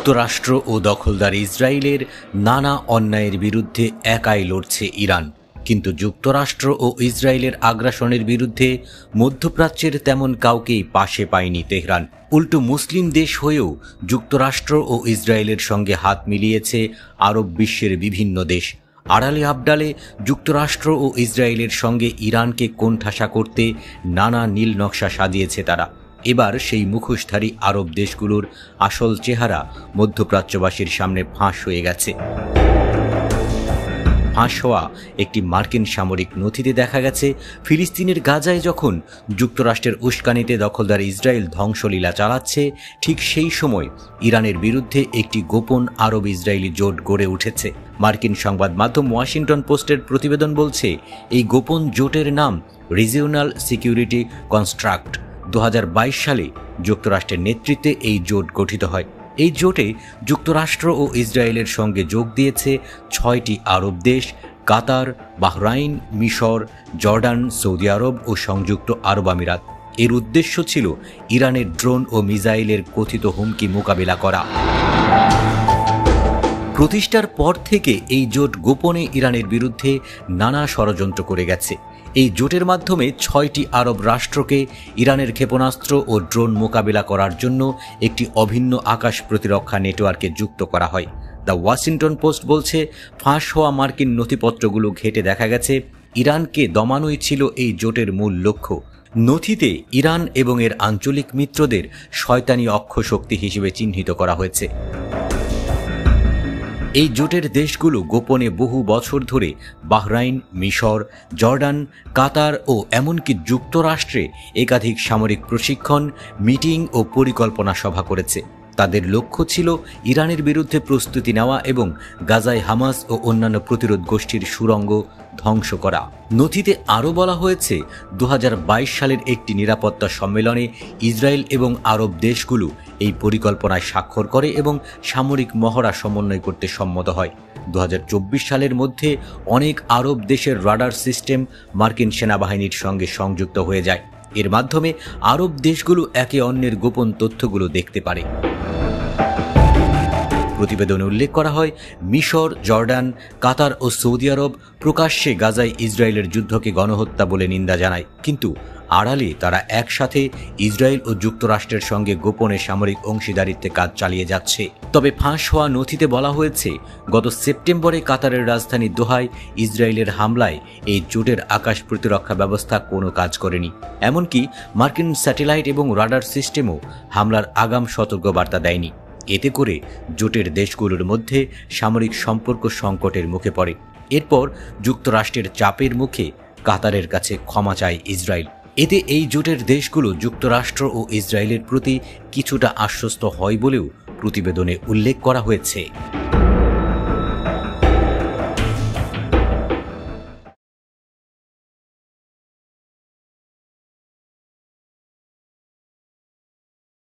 যুক্তরাষ্ট্র ও দখলদার ইসরায়েলের নানা অন্যায়ের বিরুদ্ধে একাই লড়ছে ইরান। কিন্তু যুক্তরাষ্ট্র ও ইসরায়েলের আগ্রাসনের বিরুদ্ধে মধ্যপ্রাচ্যের তেমন কাউকেই পাশে পায়নি তেহরান। উল্টো মুসলিম দেশ হয়েও যুক্তরাষ্ট্র ও ইসরায়েলের সঙ্গে হাত মিলিয়েছে আরব বিশ্বের বিভিন্ন দেশ। আড়ালে আবডালে যুক্তরাষ্ট্র ও ইসরায়েলের সঙ্গে ইরানকে কোণঠাসা করতে নানা নীল নকশা সাজিয়েছে তারা। এবার সেই মুখোশধারী আরব দেশগুলোর আসল চেহারা মধ্যপ্রাচ্যবাসীর সামনে ফাঁস হয়ে গেছে। ফাঁস হওয়া একটি মার্কিন সামরিক নথিতে দেখা গেছে, ফিলিস্তিনের গাজায় যখন যুক্তরাষ্ট্রের উস্কানিতে দখলদার ইসরায়েল ধ্বংসলীলা চালাচ্ছে, ঠিক সেই সময় ইরানের বিরুদ্ধে একটি গোপন আরব ইসরায়েলি জোট গড়ে উঠেছে। মার্কিন সংবাদ মাধ্যম ওয়াশিংটন পোস্টের প্রতিবেদন বলছে, এই গোপন জোটের নাম রিজিওনাল সিকিউরিটি কনস্ট্রাক্ট। 2022 সালে যুক্তরাষ্ট্রের নেতৃত্বে এই জোট গঠিত হয়। এই জোটে যুক্তরাষ্ট্র ও ইসরায়েলের সঙ্গে যোগ দিয়েছে 6টি আরব দেশ: কাতার, বাহরাইন, মিশর, জর্ডান, সৌদি আরব ও সংযুক্ত আরব আমিরাত। এর উদ্দেশ্য ছিল ইরানের ড্রোন ও মিসাইলের কথিত হুমকি মোকাবিলা করা। প্রতিষ্ঠার পর থেকে এই জোট গোপনে ইরানের বিরুদ্ধে নানা ষড়যন্ত্র করে গেছে। এই জোটের মাধ্যমে 6টি আরব রাষ্ট্রকে ইরানের ক্ষেপণাস্ত্র ও ড্রোন মোকাবিলা করার জন্য একটি অভিন্ন আকাশ প্রতিরক্ষা নেটওয়ার্কে যুক্ত করা হয়। দ্য ওয়াশিংটন পোস্ট বলছে, ফাঁস হওয়া মার্কিন নথিপত্রগুলো ঘেঁটে দেখা গেছে, ইরানকে দমানোই ছিল এই জোটের মূল লক্ষ্য। নথিতে ইরান এবং এর আঞ্চলিক মিত্রদের শয়তানি অক্ষশক্তি হিসেবে চিহ্নিত করা হয়েছে। এই জোটের দেশগুলো গোপনে বহু বছর ধরে বাহরাইন, মিশর, জর্ডান, কাতার ও এমনকি যুক্তরাষ্ট্রে একাধিক সামরিক প্রশিক্ষণ, মিটিং ও পরিকল্পনা সভা করেছে। তাদের লক্ষ্য ছিল ইরানের বিরুদ্ধে প্রস্তুতি নেওয়া এবং গাজায় হামাস ও অন্যান্য প্রতিরোধ গোষ্ঠীর সুড়ঙ্গ ধ্বংস করা। নথিতে আরও বলা হয়েছে, 2022 সালের একটি নিরাপত্তা সম্মেলনে ইসরায়েল এবং আরব দেশগুলো এই পরিকল্পনায় স্বাক্ষর করে এবং সামরিক মহড়া সমন্বয় করতে সম্মত হয়। 2024 সালের মধ্যে অনেক আরব দেশের রাডার সিস্টেম মার্কিন সেনাবাহিনীর সঙ্গে সংযুক্ত হয়ে যায়। এর মাধ্যমে আরব দেশগুলো একে অন্যের গোপন তথ্যগুলো দেখতে পারে। প্রতিবেদনে উল্লেখ করা হয়, মিশর, জর্ডান, কাতার ও সৌদি আরব প্রকাশ্যে গাজায় ইসরায়েলের যুদ্ধকে গণহত্যা বলে নিন্দা জানায়, কিন্তু আড়ালে তারা একসাথে ইসরায়েল ও যুক্তরাষ্ট্রের সঙ্গে গোপনে সামরিক অংশীদারিত্বে কাজ চালিয়ে যাচ্ছে। তবে ফাঁস হওয়া নথিতে বলা হয়েছে, গত সেপ্টেম্বরে কাতারের রাজধানী দোহায় ইসরায়েলের হামলায় এই জোটের আকাশ প্রতিরক্ষা ব্যবস্থা কোনো কাজ করেনি। এমনকি মার্কিন স্যাটেলাইট এবং রাডার সিস্টেমও হামলার আগাম সতর্কবার্তা দেয়নি। এতে করে জোটের দেশগুলোর মধ্যে সামরিক সম্পর্ক সংকটের মুখে পড়ে। এরপর যুক্তরাষ্ট্রের চাপের মুখে কাতারের কাছে ক্ষমা চায় ইসরায়েল। এতে এই জোটের দেশগুলো যুক্তরাষ্ট্র ও ইসরায়েলের প্রতি কিছুটা আশ্বস্ত হয় বলেও প্রতিবেদনে উল্লেখ করা হয়েছে।